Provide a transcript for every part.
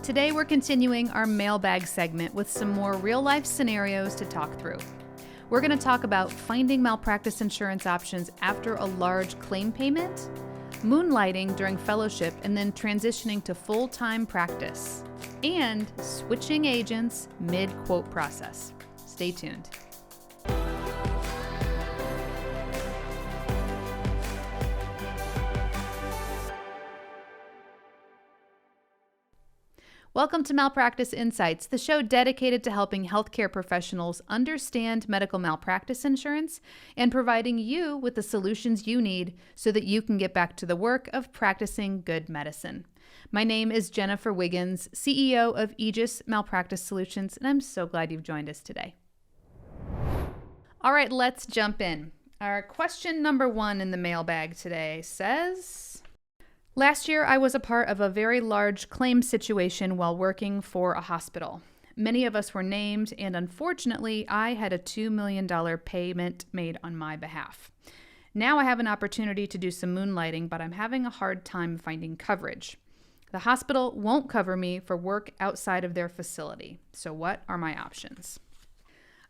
Today we're continuing our mailbag segment with some more real-life scenarios to talk through. We're going to talk about finding malpractice insurance options after a large claim payment, moonlighting during fellowship and then transitioning to full-time practice, and switching agents mid-quote process. Stay tuned. Welcome to Malpractice Insights, the show dedicated to helping healthcare professionals understand medical malpractice insurance and providing you with the solutions you need so that you can get back to the work of practicing good medicine. My name is Jennifer Wiggins, CEO of Aegis Malpractice Solutions, and I'm so glad you've joined us today. All right, let's jump in. Our question number 1 in the mailbag today says, last year, I was a part of a very large claim situation while working for a hospital. Many of us were named, and unfortunately, I had a $2 million payment made on my behalf. Now I have an opportunity to do some moonlighting, but I'm having a hard time finding coverage. The hospital won't cover me for work outside of their facility. So what are my options?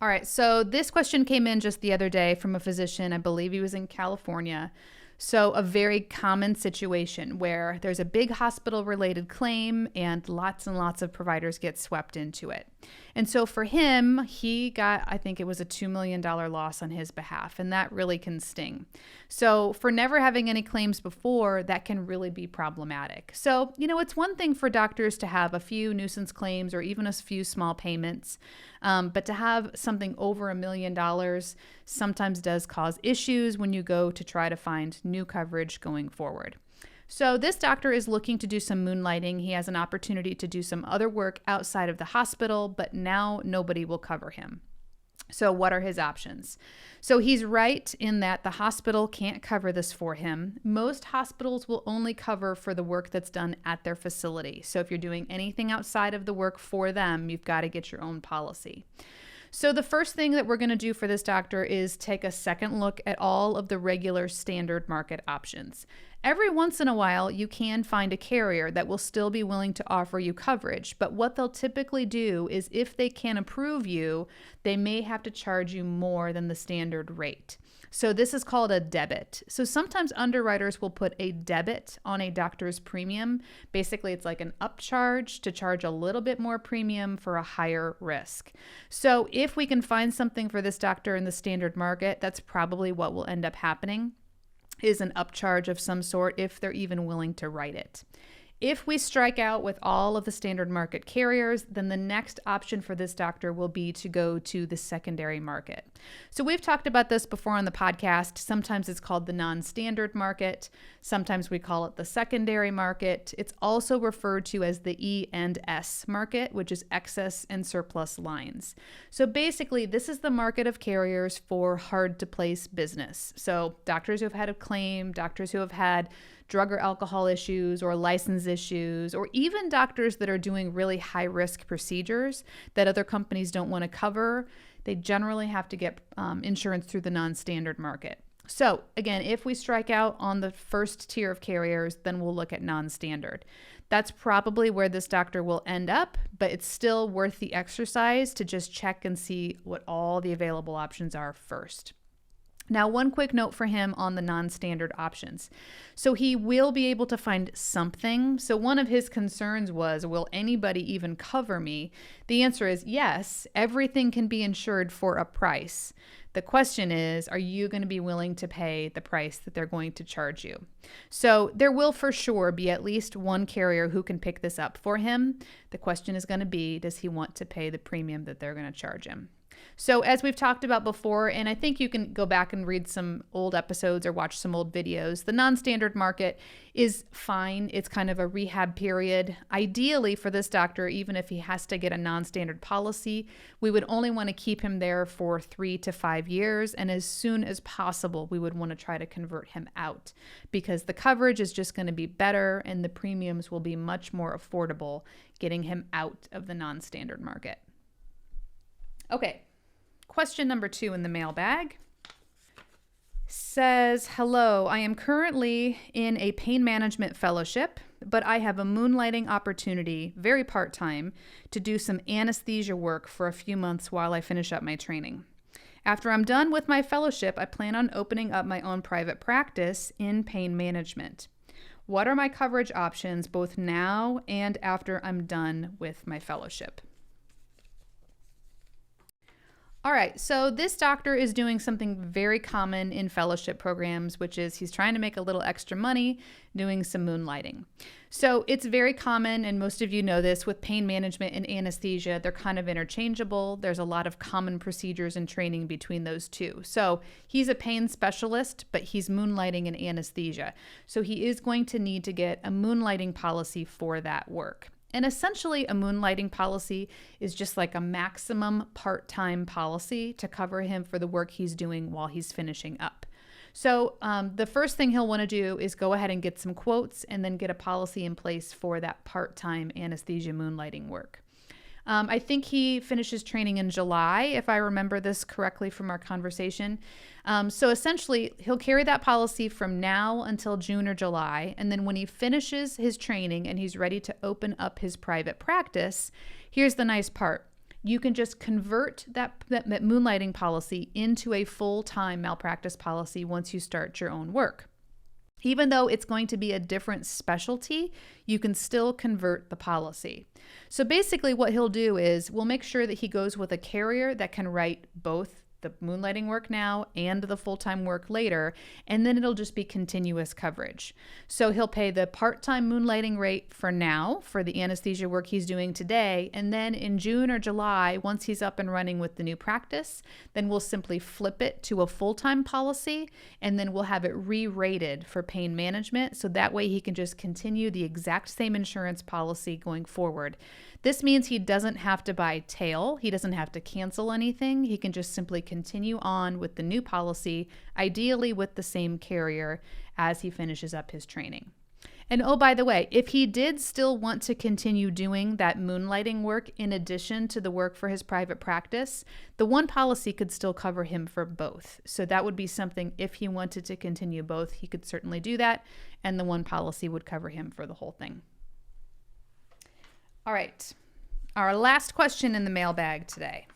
All right, so this question came in just the other day from a physician. I believe he was in California. So a very common situation where there's a big hospital-related claim and lots of providers get swept into it. And so for him, he got, I think it was a $2 million loss on his behalf, and that really can sting. So for never having any claims before, that can really be problematic. So, it's one thing for doctors to have a few nuisance claims or even a few small payments, but to have something over $1 million sometimes does cause issues when you go to try to find new coverage going forward. So this doctor is looking to do some moonlighting. He has an opportunity to do some other work outside of the hospital, but now nobody will cover him. So what are his options? So he's right in that the hospital can't cover this for him. Most hospitals will only cover for the work that's done at their facility. So if you're doing anything outside of the work for them, you've got to get your own policy. So the first thing that we're going to do for this doctor is take a second look at all of the regular standard market options. Every once in a while, you can find a carrier that will still be willing to offer you coverage, but what they'll typically do is if they can approve you, they may have to charge you more than the standard rate. So this is called a debit. So sometimes underwriters will put a debit on a doctor's premium. Basically, it's like an upcharge to charge a little bit more premium for a higher risk. So if we can find something for this doctor in the standard market, that's probably what will end up happening, is an upcharge of some sort if they're even willing to write it. If we strike out with all of the standard market carriers, then the next option for this doctor will be to go to the secondary market. So we've talked about this before on the podcast. Sometimes it's called the non-standard market. Sometimes we call it the secondary market. It's also referred to as the E&S market, which is excess and surplus lines. So basically, this is the market of carriers for hard to place business. So doctors who have had a claim, doctors who have had drug or alcohol issues or license issues, or even doctors that are doing really high-risk procedures that other companies don't want to cover, they generally have to get insurance through the non-standard market. So again, if we strike out on the first tier of carriers, then we'll look at non-standard. That's probably where this doctor will end up, but it's still worth the exercise to just check and see what all the available options are first. Now, one quick note for him on the non-standard options. So he will be able to find something. So one of his concerns was, will anybody even cover me? The answer is yes, everything can be insured for a price. The question is, are you going to be willing to pay the price that they're going to charge you? So there will for sure be at least one carrier who can pick this up for him. The question is going to be, does he want to pay the premium that they're going to charge him? So as we've talked about before, and I think you can go back and read some old episodes or watch some old videos, the non-standard market is fine. It's kind of a rehab period. Ideally for this doctor, even if he has to get a non-standard policy, we would only want to keep him there for 3 to 5 years. And as soon as possible, we would want to try to convert him out because the coverage is just going to be better and the premiums will be much more affordable getting him out of the non-standard market. Okay. Question number 2 in the mailbag says, hello, I am currently in a pain management fellowship, but I have a moonlighting opportunity, very part-time, to do some anesthesia work for a few months while I finish up my training. After I'm done with my fellowship, I plan on opening up my own private practice in pain management. What are my coverage options both now and after I'm done with my fellowship? All right, so this doctor is doing something very common in fellowship programs, which is he's trying to make a little extra money doing some moonlighting. So it's very common, and most of you know this, with pain management and anesthesia, they're kind of interchangeable. There's a lot of common procedures and training between those two. So he's a pain specialist, but he's moonlighting in anesthesia. So he is going to need to get a moonlighting policy for that work. And essentially, a moonlighting policy is just like a maximum part-time policy to cover him for the work he's doing while he's finishing up. So the first thing he'll want to do is go ahead and get some quotes and then get a policy in place for that part-time anesthesia moonlighting work. I think he finishes training in July, if I remember this correctly from our conversation. So essentially, he'll carry that policy from now until June or July. And then when he finishes his training and he's ready to open up his private practice, here's the nice part. You can just convert that moonlighting policy into a full-time malpractice policy once you start your own work. Even though it's going to be a different specialty, you can still convert the policy. So basically what he'll do is we'll make sure that he goes with a carrier that can write both the moonlighting work now and the full-time work later, and then it'll just be continuous coverage. So he'll pay the part-time moonlighting rate for now for the anesthesia work he's doing today, and then in June or July, once he's up and running with the new practice, then we'll simply flip it to a full-time policy, and then we'll have it re-rated for pain management, so that way he can just continue the exact same insurance policy going forward. This means he doesn't have to buy tail. He doesn't have to cancel anything. He can just simply continue on with the new policy, ideally with the same carrier as he finishes up his training. And oh, by the way, if he did still want to continue doing that moonlighting work in addition to the work for his private practice, the one policy could still cover him for both. So that would be something, if he wanted to continue both, he could certainly do that, and the one policy would cover him for the whole thing. All right, our last question in the mailbag today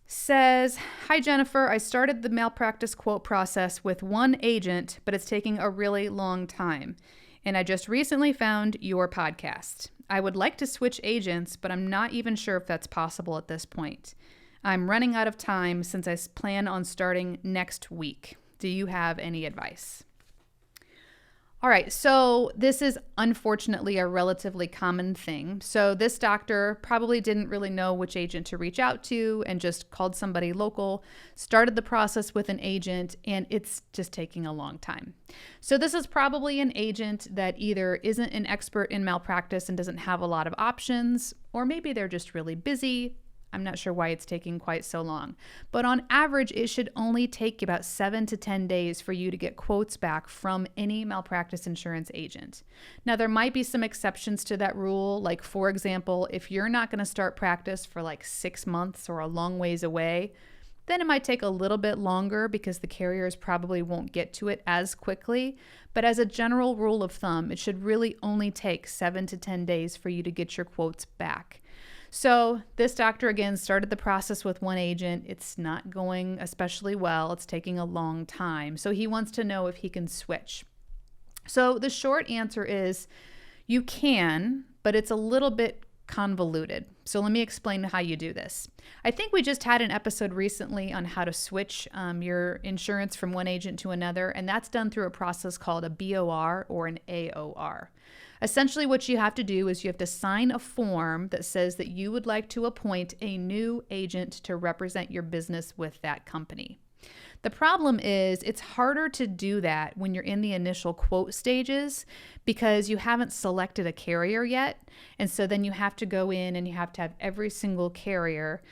says, "Hi Jennifer, I started the malpractice quote process with one agent, but it's taking a really long time. And I just recently found your podcast. I would like to switch agents, but I'm not even sure if that's possible at this point. I'm running out of time since I plan on starting next week. Do you have any advice?" All right, so this is unfortunately a relatively common thing. So this doctor probably didn't really know which agent to reach out to and just called somebody local, started the process with an agent, and it's just taking a long time. So this is probably an agent that either isn't an expert in malpractice and doesn't have a lot of options, or maybe they're just really busy. I'm not sure why it's taking quite so long. But on average, it should only take about 7 to 10 days for you to get quotes back from any malpractice insurance agent. Now, there might be some exceptions to that rule. Like, for example, if you're not going to start practice for like 6 months or a long ways away, then it might take a little bit longer because the carriers probably won't get to it as quickly. But as a general rule of thumb, it should really only take 7 to 10 days for you to get your quotes back. So this doctor, again, started the process with one agent. It's not going especially well. It's taking a long time. So he wants to know if he can switch. So the short answer is you can, but it's a little bit convoluted. So let me explain how you do this. I think we just had an episode recently on how to switch your insurance from one agent to another, and that's done through a process called a BOR or an AOR. Essentially, what you have to do is you have to sign a form that says that you would like to appoint a new agent to represent your business with that company. The problem is it's harder to do that when you're in the initial quote stages because you haven't selected a carrier yet. And so then you have to go in and you have to have every single carrier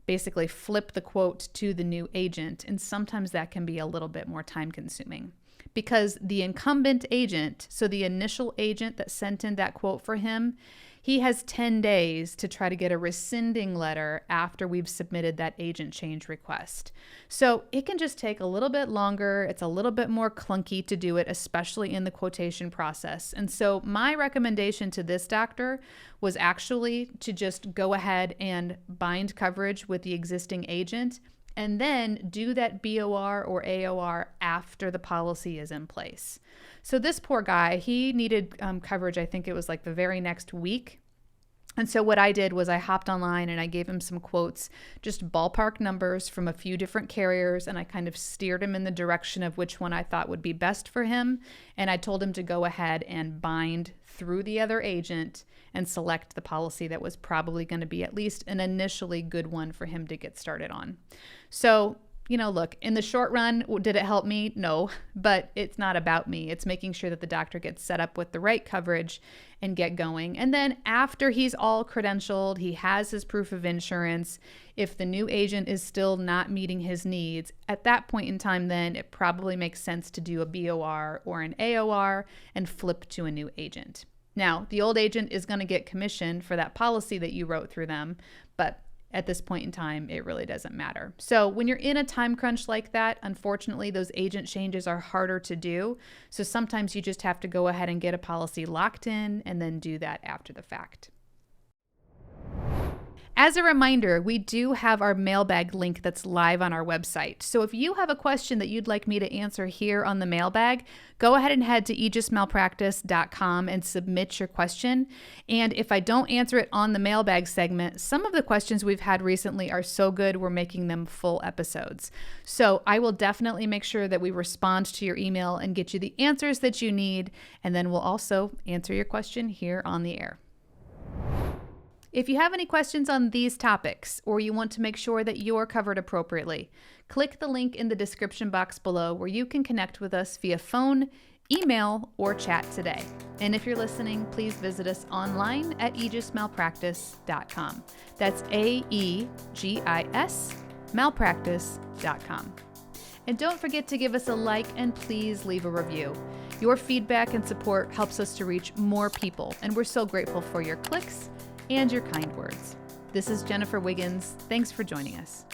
basically flip the quote to the new agent. And sometimes that can be a little bit more time consuming. Because the incumbent agent, so the initial agent that sent in that quote for him, he has 10 days to try to get a rescinding letter after we've submitted that agent change request. So it can just take a little bit longer. It's a little bit more clunky to do it, especially in the quotation process. And so my recommendation to this doctor was actually to just go ahead and bind coverage with the existing agent and then do that BOR or AOR after the policy is in place. So this poor guy, he needed coverage, I think it was like the very next week. And so what I did was I hopped online and I gave him some quotes, just ballpark numbers from a few different carriers, and I kind of steered him in the direction of which one I thought would be best for him. And I told him to go ahead and bind through the other agent and select the policy that was probably going to be at least an initially good one for him to get started on. So, look, in the short run, did it help me? No, but it's not about me. It's making sure that the doctor gets set up with the right coverage and get going. And then after he's all credentialed, he has his proof of insurance. If the new agent is still not meeting his needs, at that point in time, then it probably makes sense to do a BOR or an AOR and flip to a new agent. Now, the old agent is going to get commission for that policy that you wrote through them, but at this point in time, it really doesn't matter. So when you're in a time crunch like that, unfortunately, those agent changes are harder to do. So sometimes you just have to go ahead and get a policy locked in and then do that after the fact. As a reminder, we do have our mailbag link that's live on our website. So if you have a question that you'd like me to answer here on the mailbag, go ahead and head to aegismalpractice.com and submit your question. And if I don't answer it on the mailbag segment, some of the questions we've had recently are so good, we're making them full episodes. So I will definitely make sure that we respond to your email and get you the answers that you need. And then we'll also answer your question here on the air. If you have any questions on these topics, or you want to make sure that you're covered appropriately, click the link in the description box below where you can connect with us via phone, email, or chat today. And if you're listening, please visit us online at aegismalpractice.com. That's AEGIS malpractice.com. And don't forget to give us a like and please leave a review. Your feedback and support helps us to reach more people, and we're so grateful for your clicks and your kind words. This is Jennifer Wiggins. Thanks for joining us.